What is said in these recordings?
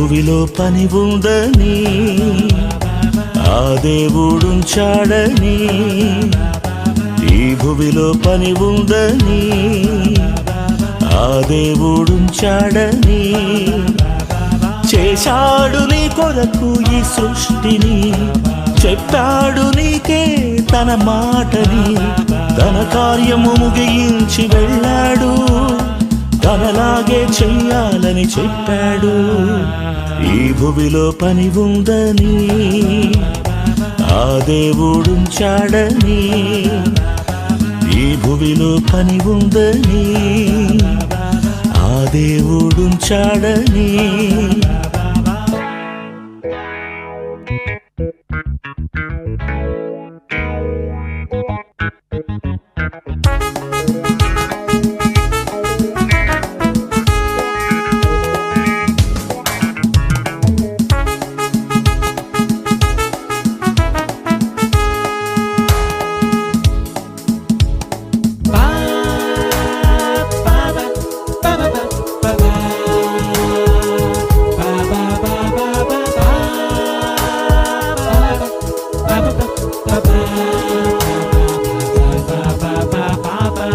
భువిలో పని ఉందని ఆ దేవుడుంచాడని, ఈ భువిలో పని ఉందని ఆ దేవుడుంచాడని, చేశాడు నీ కొరకు ఈ సృష్టిని, చెప్పాడు నీకే తన మాటని, తన కార్యము ముగించి వెళ్ళాడు, తనలాగే చెయ్యాలని చెప్పాడు. ఈ భువిలో పని ఉందని ఆ దేవుడుంచాడని, ఈ భువిలో పని ఉందని ఆ దేవుడుంచాడని.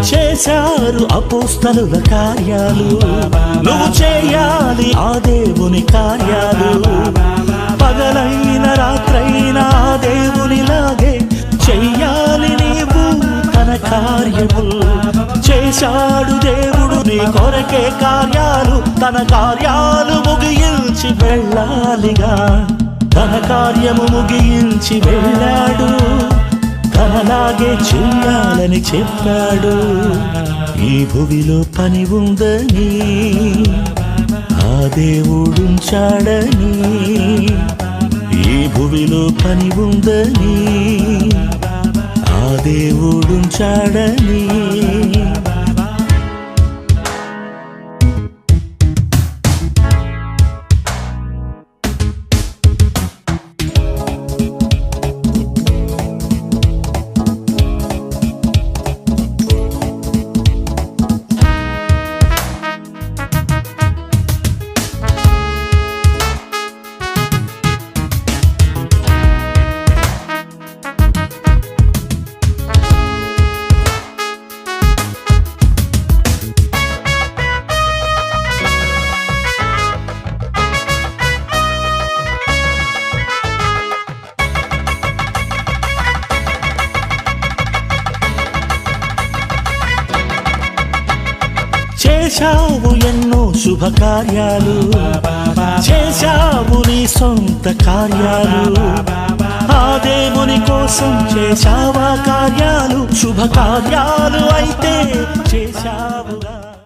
చేశారు అపోస్తలుల కార్యాలు, నువ్వు చేయాలి ఆ దేవుని కార్యాలు. పగలైన రాత్రైనా ఆ దేవునిలాగే చెయ్యాలి నీవు తన కార్యము. చేశాడు దేవుడు నీ కొరకే కార్యాలు, తన కార్యాలు ముగించి వెళ్ళాలిగా, తన కార్యము ముగించి వెళ్ళాడు, తనలాగే చెయ్యాలని చెప్పాడు. ఈ భువిలో పని ఉందని ఆ దేవుడుంచాడని, ఈ భువిలో పని ఉందని ఆ దేవుడుంచాడని. చేశావు ఎన్నో శుభకార్యాలు, చేశావు నీ సొంత కార్యాలు, ఆ దేవుని కోసం చేశావా కార్యాలు, శుభకార్యాలు అయితే చేశావుగా.